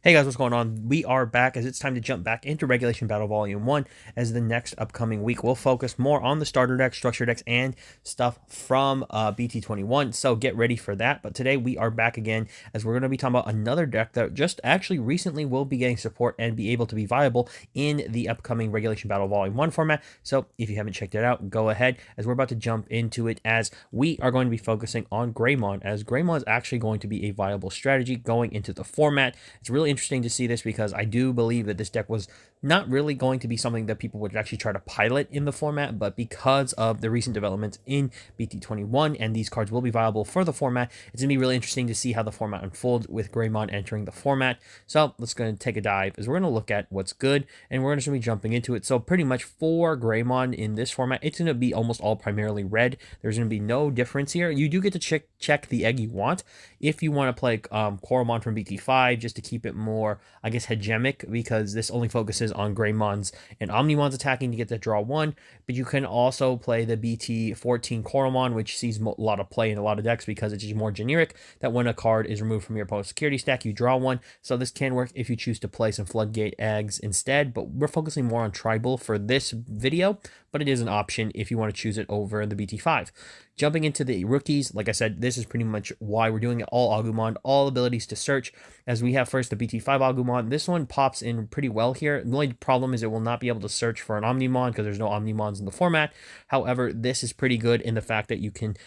Hey guys, what's going on? We are back as it's time to jump back into Regulation Battle Volume 1 as the next upcoming week we'll focus more on the starter decks, structure decks, and stuff from BT21. So get ready for that. But today we are back again as we're going to be talking about another deck that just actually recently will be getting support and be able to be viable in the upcoming Regulation Battle Volume 1 format. So if you haven't checked it out, go ahead as we're about to jump into it as we are going to be focusing on Greymon, as Greymon is actually going to be a viable strategy going into the format. It's really interesting to see this because I do believe that this deck was not really going to be something that people would actually try to pilot in the format, but because of the recent developments in BT21 and these cards will be viable for the format, it's going to be really interesting to see how the format unfolds with Greymon entering the format. So let's go and take a dive as we're going to look at what's good and we're going to be jumping into it. So pretty much for Greymon in this format, it's going to be almost all primarily red. There's going to be no difference here. You do get to check the egg you want if you want to play Coromon from BT5 just to keep it more, I guess, hegemonic, because this only focuses on Greymons and Omnimons attacking to get that draw 1, but you can also play the BT14 Coromon, which sees a lot of play in a lot of decks because it's just more generic, that when a card is removed from your opponent's security stack, you draw 1. So this can work if you choose to play some Floodgate eggs instead, but we're focusing more on Tribal for this video, but it is an option if you want to choose it over the BT5. Jumping into the rookies, like I said, this is pretty much why we're doing it. All Agumon, all abilities to search, as we have first the BT5 Agumon. This one pops in pretty well here. The only problem is it will not be able to search for an Omnimon because there's no Omnimons in the format. However, this is pretty good in the fact that you can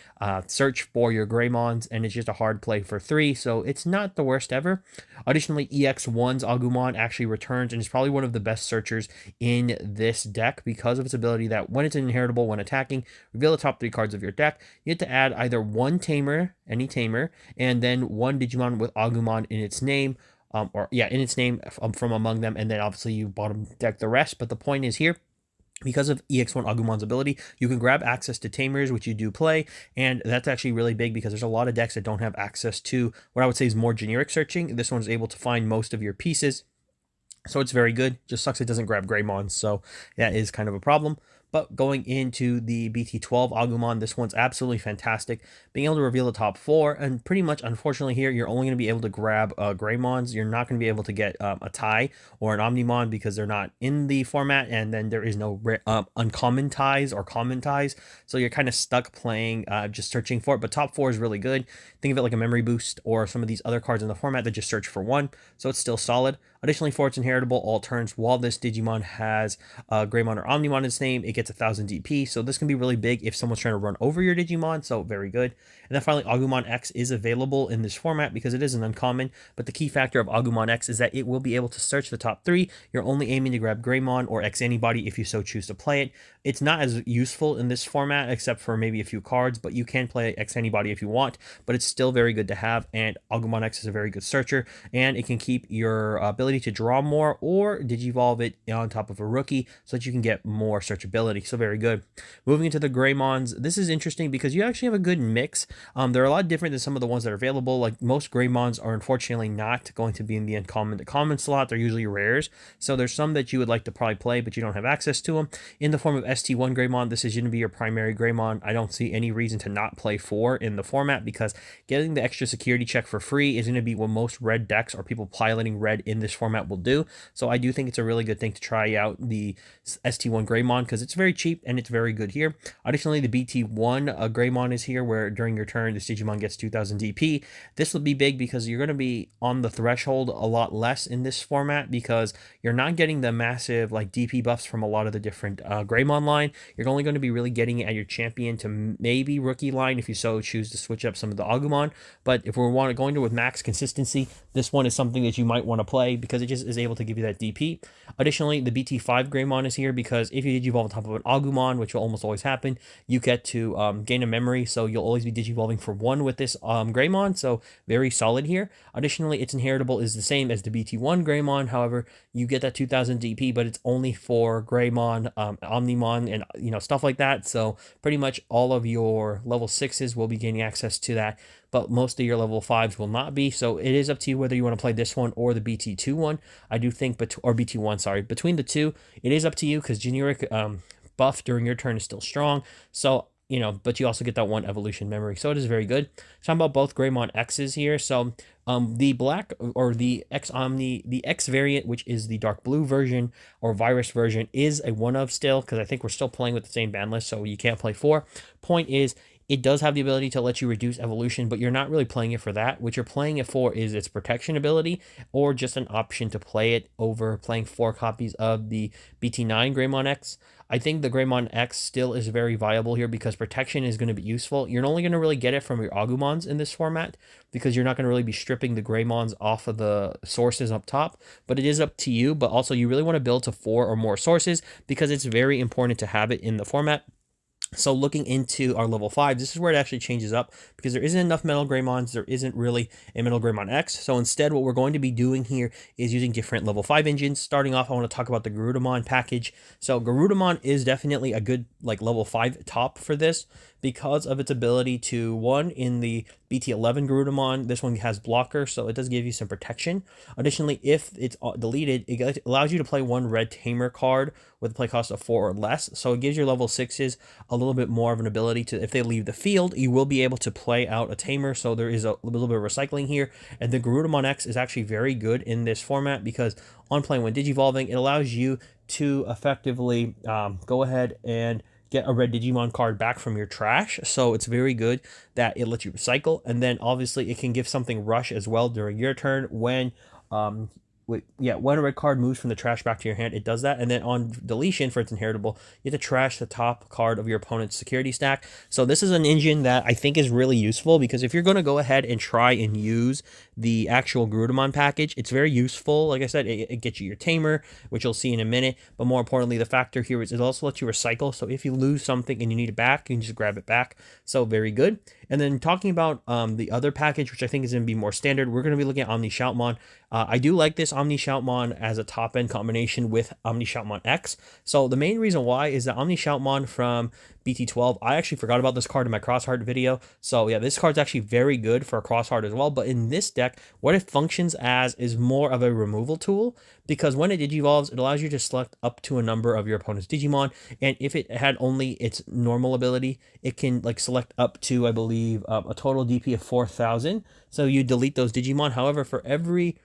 search for your Greymons, and it's just a hard play for 3, so it's not the worst ever. Additionally, EX1's Agumon actually returns and is probably one of the best searchers in this deck because of its ability that when it's inheritable when attacking, reveal the top 3 cards of your deck. You have to add either one tamer, any tamer, and then one Digimon with Agumon in its name, in its name from among them, and then obviously you bottom deck the rest. But the point is here, because of EX1 Agumon's ability, you can grab access to Tamers, which you do play, and that's actually really big because there's a lot of decks that don't have access to what I would say is more generic searching. This one's able to find most of your pieces, so it's very good. Just sucks it doesn't grab Greymon, so that is kind of a problem. But going into the BT12 Agumon, this one's absolutely fantastic. Being able to reveal the top 4, and pretty much, unfortunately here, you're only going to be able to grab Greymons. You're not going to be able to get a tie or an Omnimon because they're not in the format, and then there is no uncommon ties or common ties. So you're kind of stuck playing, just searching for it. But top 4 is really good. Think of it like a memory boost or some of these other cards in the format that just search for 1. So it's still solid. Additionally, for its inheritable all turns, while this Digimon has Greymon or Omnimon in its name, it gets 1000 DP. So this can be really big if someone's trying to run over your Digimon. So very good. And then finally, Agumon X is available in this format because it is an uncommon. But the key factor of Agumon X is that it will be able to search the top 3. You're only aiming to grab Greymon or X anybody if you so choose to play it. It's not as useful in this format except for maybe a few cards, but you can play X anybody if you want. But it's still very good to have. And Agumon X is a very good searcher, and it can keep your ability to draw more or digivolve it on top of a rookie so that you can get more searchability. So very good. Moving into the Greymons, this is interesting because you actually have a good mix. They're a lot different than some of the ones that are available. Like most Greymons are unfortunately not going to be in the uncommon to common slot. They're usually rares. So there's some that you would like to probably play, but you don't have access to them. In the form of ST1 Greymon, this is going to be your primary Greymon. I don't see any reason to not play 4 in the format because getting the extra security check for free is going to be what most red decks or people piloting red in this format will do. So I do think it's a really good thing to try out the ST1 Greymon because it's very cheap and it's very good here. Additionally, the BT1 Greymon is here where during your turn, this Digimon gets 2000 DP. This will be big because you're going to be on the threshold a lot less in this format because you're not getting the massive like DP buffs from a lot of the different Greymon line. You're only going to be really getting it at your champion to maybe rookie line if you so choose to switch up some of the Agumon. But if we're going to with max consistency, this one is something that you might want to play because it just is able to give you that DP. Additionally, the BT5 Greymon is here because if you digivolve on top of an Agumon, which will almost always happen, you get to gain a memory, so you'll always be digivolving for 1 with this Greymon, so very solid here. Additionally, its inheritable is the same as the BT1 Greymon, however, you get that 2000 DP, but it's only for Greymon, Omnimon, and stuff like that, so pretty much all of your level 6s will be gaining access to that, but most of your level 5s will not be, so it is up to you whether you want to play this one or the BT2 one. I do think, or BT1, sorry, between the two, it is up to you because generic buff during your turn is still strong, so but you also get that one evolution memory. So it is very good. Talking about both Greymon X's here. So the black or the X Omni, the X variant, which is the dark blue version or virus version, is a one of still, because I think we're still playing with the same ban list, so you can't play 4. Point is, it does have the ability to let you reduce evolution, but you're not really playing it for that. What you're playing it for is its protection ability, or just an option to play it over playing 4 copies of the BT9 Greymon X. I think the Greymon X still is very viable here because protection is going to be useful. You're only going to really get it from your Agumons in this format because you're not going to really be stripping the Greymons off of the sources up top, but it is up to you. But also you really want to build to 4 or more sources because it's very important to have it in the format. So looking into our level 5, this is where it actually changes up because there isn't enough Metal Greymons. There isn't really a Metal Greymon X. So instead, what we're going to be doing here is using different level 5 engines. Starting off, I want to talk about the Garudamon package. So Garudamon is definitely a good level 5 top for this because of its ability to, one, in the BT11 Garudamon, this one has blocker, so it does give you some protection. Additionally, if it's deleted, it allows you to play 1 red Tamer card with a play cost of 4 or less. So it gives your level 6s a little bit more of an ability to, if they leave the field, you will be able to play out a Tamer. So there is a little bit of recycling here. And the Garudamon X is actually very good in this format because on playing when Digivolving, it allows you to effectively go ahead and get a red Digimon card back from your trash. So it's very good that it lets you recycle. And then obviously it can give something rush as well during your turn when when a red card moves from the trash back to your hand, it does that. And then on deletion for its inheritable, you have to trash the top card of your opponent's security stack. So this is an engine that I think is really useful because if you're going to go ahead and try and use the actual Garudamon package, it's very useful. Like I said, it gets you your Tamer, which you'll see in a minute. But more importantly, the factor here is it also lets you recycle. So if you lose something and you need it back, you can just grab it back. So very good. And then talking about the other package, which I think is going to be more standard, we're going to be looking at Omni Shoutmon. I do like this Omni Shoutmon as a top-end combination with Omni Shoutmon X. So the main reason why is that Omni Shoutmon from BT12, I actually forgot about this card in my Crossheart video. So yeah, this card's actually very good for a Crossheart as well. But in this deck, what it functions as is more of a removal tool because when it Digivolves, it allows you to select up to a number of your opponent's Digimon. And if it had only its normal ability, it can select up to, I believe, a total DP of 4,000. So you delete those Digimon. However, for every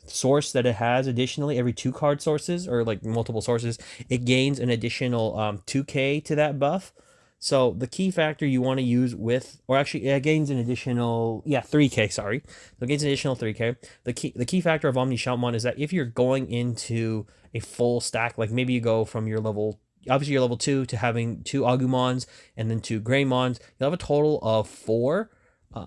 source that it has additionally, every 2 card sources or multiple sources, it gains an additional 2k to that buff. So the key factor you want to use with, or actually it gains an additional 3k, sorry, so it gains an additional 3k. The key factor of Omni Shoutmon is that if you're going into a full stack, like maybe you go from your level, obviously your level 2 to having 2 Agumons and then 2 Greymons, you'll have a total of 4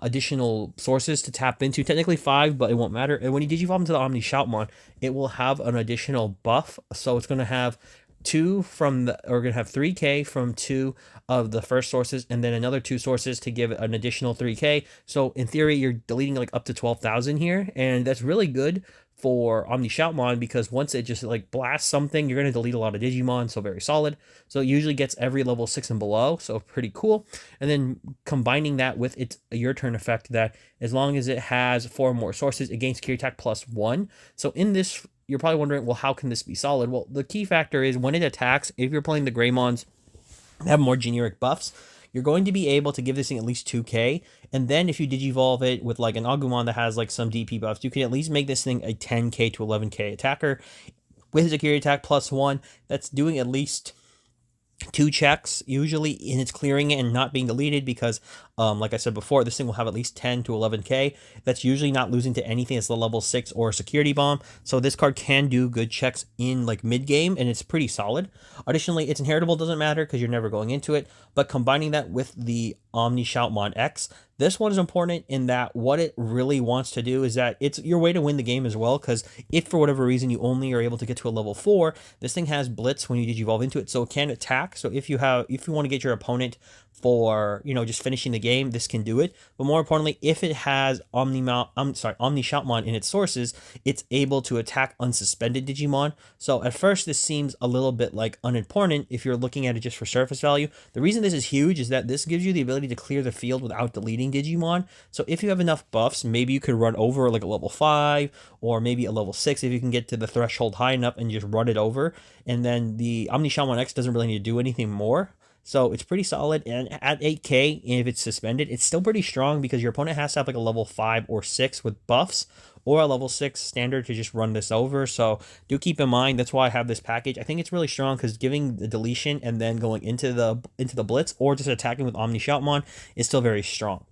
additional sources to tap into. Technically 5, but it won't matter. And when you Digivolve into the Omni Shoutmon, it will have an additional buff. So it's going to have 2 from the, or going to have 3k from 2 of the first sources, and then another 2 sources to give it an additional 3k. So in theory, you're deleting up to 12,000 here, and that's really good for Omni Shoutmon because once it just blasts something, you're going to delete a lot of Digimon, so very solid. So it usually gets every level 6 and below, so pretty cool. And then combining that with its your turn effect that as long as it has 4 more sources, it gains security attack +1. So in this, you're probably wondering, well, how can this be solid? Well, the key factor is when it attacks, if you're playing the Greymons that have more generic buffs, you're going to be able to give this thing at least 2k. And then if you Digivolve it with an Agumon that has some DP buffs, you can at least make this thing a 10k to 11k attacker with security attack +1. That's doing at least 2 checks usually, and it's clearing it and not being deleted because like I said before, this thing will have at least 10 to 11k. That's usually not losing to anything that's the level 6 or security bomb. So this card can do good checks in mid game, and it's pretty solid. Additionally, its inheritable doesn't matter because you're never going into it, but combining that with the Omni Shoutmon X, this one is important in that what it really wants to do is that it's your way to win the game as well, because if for whatever reason you only are able to get to a level 4, this thing has Blitz when you Digivolve into it, so it can attack. So if you want to get your opponent for just finishing the game, this can do it. But more importantly, if it has Omni Shoutmon in its sources, it's able to attack unsuspended Digimon. So at first this seems a little bit unimportant if you're looking at it just for surface value. The reason this is huge is that this gives you the ability to clear the field without deleting Digimon. So if you have enough buffs, maybe you could run over a level 5 or maybe a level 6 if you can get to the threshold high enough and just run it over. And then the Omni Shoutmon X doesn't really need to do anything more. So it's pretty solid. And at 8k, if it's suspended, it's still pretty strong because your opponent has to have like a level 5 or 6 with buffs, or a level 6 standard to just run this over. So do keep in mind, that's why I have this package. I think it's really strong because giving the deletion and then going into the blitz or just attacking with Omni Shoutmon is still very strong.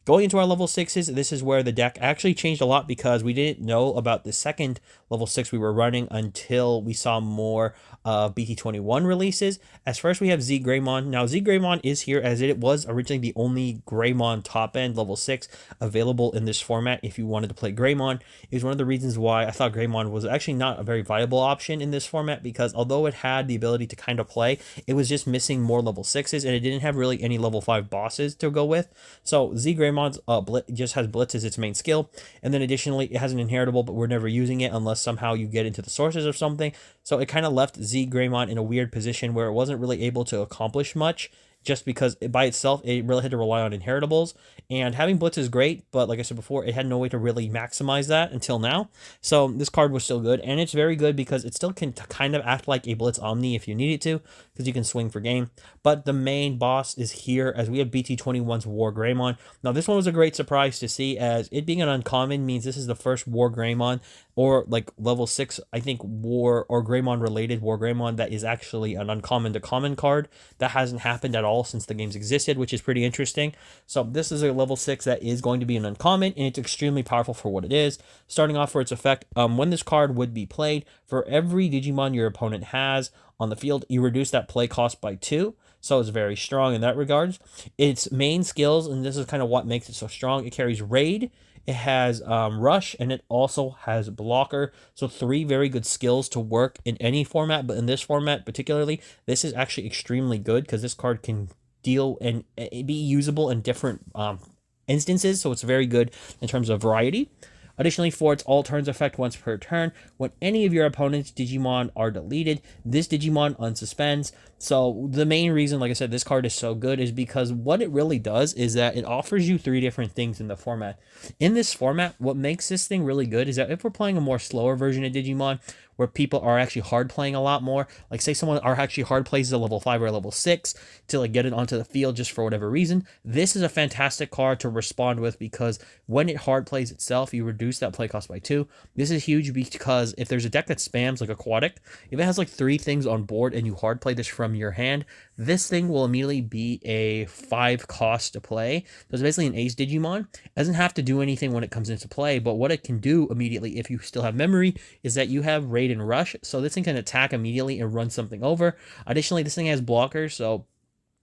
Going into our level 6s, this is where the deck actually changed a lot because we didn't know about the second level 6 we were running until we saw more BT21 releases. As first, we have Z Greymon. Now, Z Greymon is here as it was originally the only Greymon top-end level 6 available in this format if you wanted to play Greymon. It was one of the reasons why I thought Greymon was actually not a very viable option in this format because although it had the ability to kind of play, it was just missing more level 6s and it didn't have really any level 5 bosses to go with. So Z Greymon just has Blitz as its main skill, and then additionally it has an inheritable, but we're never using it unless somehow you get into the sources of something. So it kind of left Z Greymon in a weird position where it wasn't really able to accomplish much, just because by itself it really had to rely on inheritables, and having Blitz is great, but like I said before, it had no way to really maximize that until now. So this card was still good, and it's very good because it still can kind of act like a Blitz Omni if you need it to, because you can swing for game. But the main boss is here as we have BT21's War Greymon. Now this one was a great surprise to see, as it being an uncommon means this is the first War Greymon, or like level 6, I think, War or Greymon related War Greymon that is actually an uncommon to common card. That hasn't happened at all since the games existed, which is pretty interesting. So this is a level 6 that is going to be an uncommon, and it's extremely powerful for what it is. Starting off for its effect, when this card would be played, for every Digimon your opponent has on the field, you reduce that play cost by 2. So it's very strong in that regards. Its main skills, and this is kind of what makes it so strong, it carries Raid, it has Rush, and it also has Blocker. So 3 very good skills to work in any format, but in this format particularly, this is actually extremely good because this card can deal and be usable in different instances. So it's very good in terms of variety. Additionally, for its all turns effect once per turn, when any of your opponent's Digimon are deleted, this Digimon unsuspends. So the main reason, like I said, this card is so good is because what it really does is that it offers you 3 different things in the format. In this format, what makes this thing really good is that if we're playing a more slower version of Digimon, where people are actually hard playing a lot more, like say someone are actually hard plays a level 5 or a level 6 to like get it onto the field just for whatever reason, this is a fantastic card to respond with because when it hard plays itself, you reduce that play cost by 2. This is huge because if there's a deck that spams like Aquatic, if it has like 3 things on board and you hard play this from your hand, this thing will immediately be a 5 cost to play. So it's basically an ace Digimon. It doesn't have to do anything when it comes into play, but what it can do immediately if you still have memory is that you have Raid and Rush, so this thing can attack immediately and run something over. Additionally, this thing has blockers, so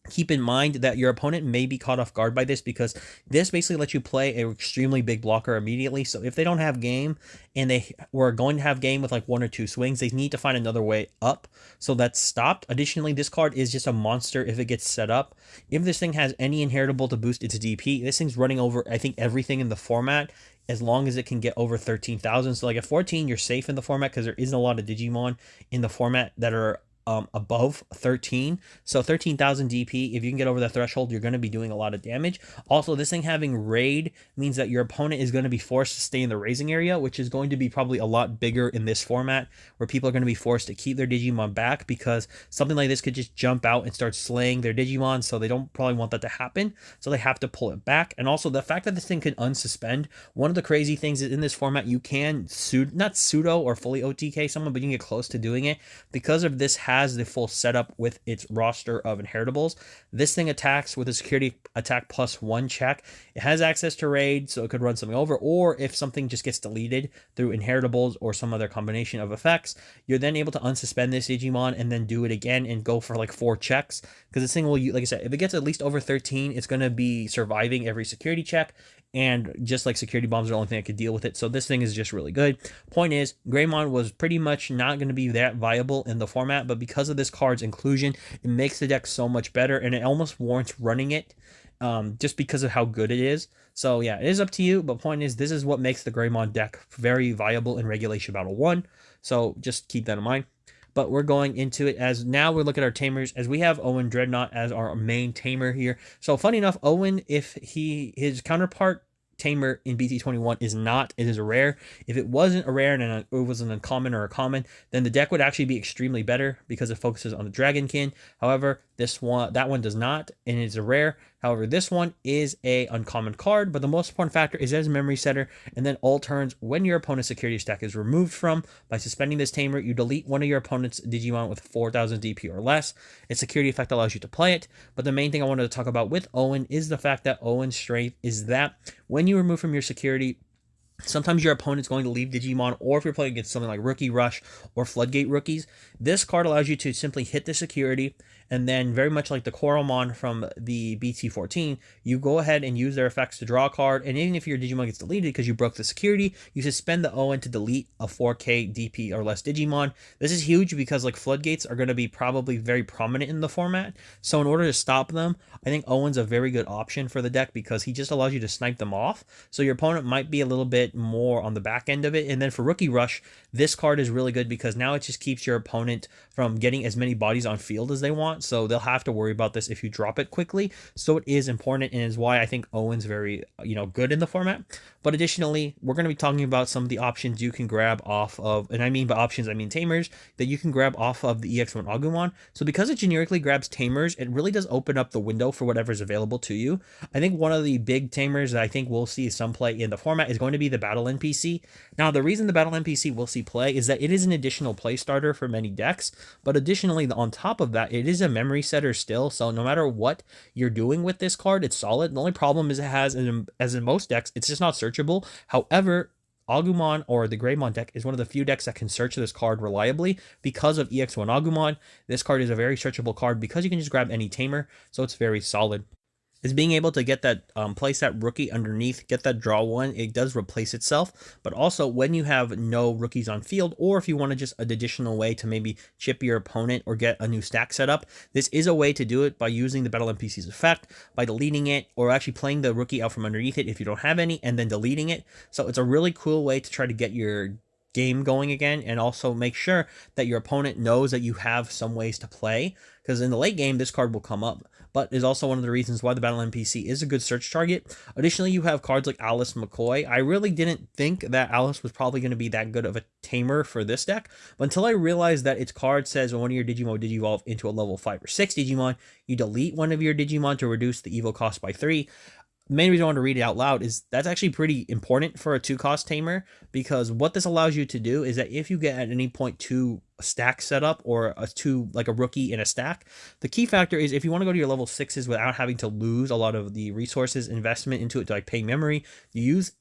keep in mind that your opponent may be caught off guard by this because this basically lets you play an extremely big blocker immediately. So if they don't have game and they were going to have game with like 1 or 2 swings, they need to find another way up. So that's stopped. Additionally, this card is just a monster if it gets set up. If this thing has any inheritable to boost its DP, this thing's running over, I think, everything in the format as long as it can get over 13,000. So like at 14, you're safe in the format because there isn't a lot of Digimon in the format that are above 13. So 13,000 DP, if you can get over that threshold, you're going to be doing a lot of damage. Also, this thing having Raid means that your opponent is going to be forced to stay in the raising area, which is going to be probably a lot bigger in this format, where people are going to be forced to keep their Digimon back because something like this could just jump out and start slaying their Digimon, so they don't probably want that to happen, so they have to pull it back. And also the fact that this thing can unsuspend, one of the crazy things is in this format, you can not pseudo or fully OTK someone, but you can get close to doing it because of this has the full setup with its roster of inheritables. This thing attacks with a security attack +1 check. It has access to Raid, so it could run something over, or if something just gets deleted through inheritables or some other combination of effects, you're then able to unsuspend this Digimon and then do it again and go for like 4 checks, because this thing will, like I said, if it gets at least over 13, it's going to be surviving every security check, and just like security bombs are the only thing I could deal with it. So this thing is just really good. Point is, Greymon was pretty much not going to be that viable in the format, but because of this card's inclusion, it makes the deck so much better, and it almost warrants running it just because of how good it is. So yeah, it is up to you, but point is, this is what makes the Greymon deck very viable in Regulation Battle 1. So just keep that in mind. But we're going into it as now we're looking at our tamers, as we have Owen Dreadnought as our main tamer here. So funny enough, Owen, if his counterpart tamer in BT21 is not. It is a rare. If it wasn't a rare and it was an uncommon or a common, then the deck would actually be extremely better because it focuses on the Dragonkin. However, that one does not, and it's a rare. However, this one is a uncommon card, but the most important factor is as a memory setter, and then all turns when your opponent's security stack is removed from. By suspending this tamer, you delete one of your opponent's Digimon with 4,000 DP or less. Its security effect allows you to play it, but the main thing I wanted to talk about with Owen is the fact that Owen's strength is that when you remove from your security, sometimes your opponent's going to leave Digimon, or if you're playing against something like Rookie Rush or Floodgate Rookies, this card allows you to simply hit the security, and then very much like the Coralmon from the BT14, you go ahead and use their effects to draw a card, and even if your Digimon gets deleted because you broke the security, you suspend the Owen to delete a 4k DP or less Digimon. This is huge because like Floodgates are going to be probably very prominent in the format, so in order to stop them, I think Owen's a very good option for the deck because he just allows you to snipe them off, so your opponent might be a little bit more on the back end of it. And then for Rookie Rush, this card is really good because now it just keeps your opponent from getting as many bodies on field as they want, so they'll have to worry about this if you drop it quickly. So it is important, and is why I think Owen's very good in the format. But additionally, we're going to be talking about some of the options you can grab off of, and I mean by options I mean tamers, that you can grab off of the EX1 Agumon. So because it generically grabs tamers, it really does open up the window for whatever's available to you. I think one of the big tamers that I think we'll see some play in the format is going to be the Battle NPC. Now, the reason the Battle NPC will see play is that it is an additional play starter for many decks, but additionally, on top of that, it is a memory setter still, so no matter what you're doing with this card, it's solid. The only problem is it has, as in most decks, it's just not searchable. However, Agumon or the Greymon deck is one of the few decks that can search this card reliably because of EX1 Agumon. This card is a very searchable card because you can just grab any tamer, so it's very solid. Is being able to get that, place that rookie underneath, get that draw one, it does replace itself, but also when you have no rookies on field, or if you want to just an additional way to maybe chip your opponent or get a new stack set up, this is a way to do it by using the Battle NPC's effect, by deleting it, or actually playing the rookie out from underneath it if you don't have any, and then deleting it. So it's a really cool way to try to get your game going again, and also make sure that your opponent knows that you have some ways to play, because in the late game this card will come up, but is also one of the reasons why the Battle NPC is a good search target. Additionally, you have cards like Alice McCoy. I really didn't think that Alice was probably going to be that good of a tamer for this deck, but until I realized that its card says when one of your Digimon digivolve into a level 5 or 6 Digimon, you delete one of your Digimon to reduce the evo cost by 3. The main reason I want to read it out loud is that's actually pretty important for a 2-cost tamer, because what this allows you to do is that if you get at any point 2 stack setup, or like a rookie in a stack, the key factor is if you want to go to your level 6s without having to lose a lot of the resources investment into it to like pay memory, you use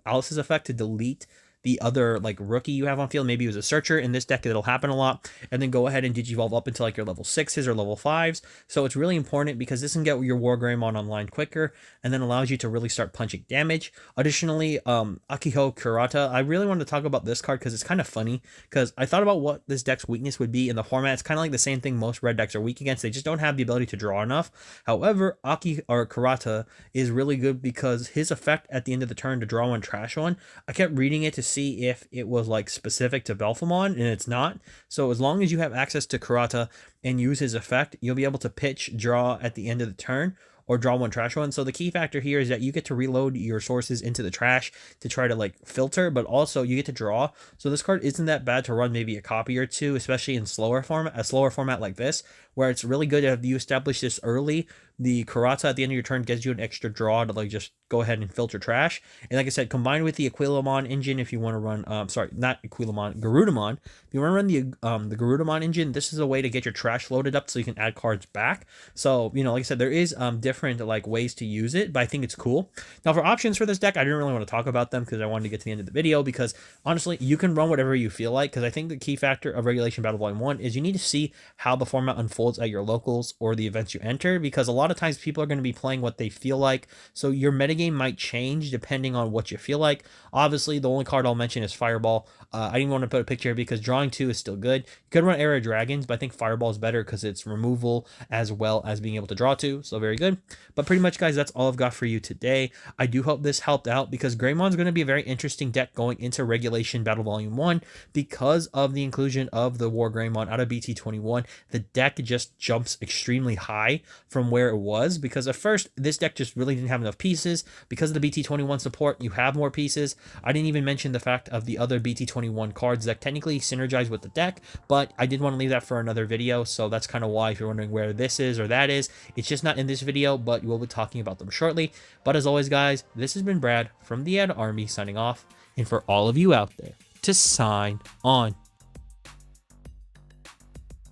Alice's effect to delete the other like rookie you have on field. Maybe it was a searcher. In this deck it'll happen a lot, and then go ahead and digivolve up into like your level 6s or level 5s. So it's really important because this can get your War Greymon online quicker, and then allows you to really start punching damage. Additionally, Akiho Kurata, I really wanted to talk about this card because it's kind of funny, because I thought about what this deck's weakness would be in the format. It's kind of like the same thing most red decks are weak against. They just don't have the ability to draw enough. However, Kurata is really good because his effect at the end of the turn to draw one, trash one, I kept reading it to see if it was like specific to Belphemon, and it's not. So as long as you have access to Kurata and use his effect, you'll be able to pitch, draw at the end of the turn, or draw one, trash one. So the key factor here is that you get to reload your sources into the trash to try to like filter, but also you get to draw. So this card isn't that bad to run maybe a copy or two, especially in a slower format like this, where it's really good if you establish this early. The Kurata at the end of your turn gives you an extra draw to like just go ahead and filter trash. And like I said, combined with the Aquilomon engine, if you want to run, sorry, not Aquilomon, Garudamon. If you want to run the Garudamon engine, this is a way to get your trash loaded up so you can add cards back. So, like I said, there is different like ways to use it, but I think it's cool. Now for options for this deck, I didn't really want to talk about them because I wanted to get to the end of the video, because honestly, you can run whatever you feel like, because I think the key factor of Regulation Battle Volume 1 is you need to see how the format unfolds at your locals or the events you enter, because a lot of times people are going to be playing what they feel like, so your metagame might change depending on what you feel like. Obviously, the only card I'll mention is Fireball. I didn't want to put a picture because drawing 2 is still good. You could run Era Dragons, but I think Fireball is better because it's removal as well as being able to draw 2, so very good. But pretty much, guys, that's all I've got for you today. I do hope this helped out, because Greymon's going to be a very interesting deck going into Regulation Battle Volume 1 because of the inclusion of the War Greymon out of BT21. The deck just jumps extremely high from where it was, because at first this deck just really didn't have enough pieces. Because of the BT21 support, you have more pieces. I didn't even mention the fact of the other BT21 cards that technically synergize with the deck, but I did want to leave that for another video, so that's kind of why, if you're wondering where this is or that is, it's just not in this video, but we'll be talking about them shortly. But as always, guys, this has been Brad from the Ad Army signing off, and for all of you out there, to sign on.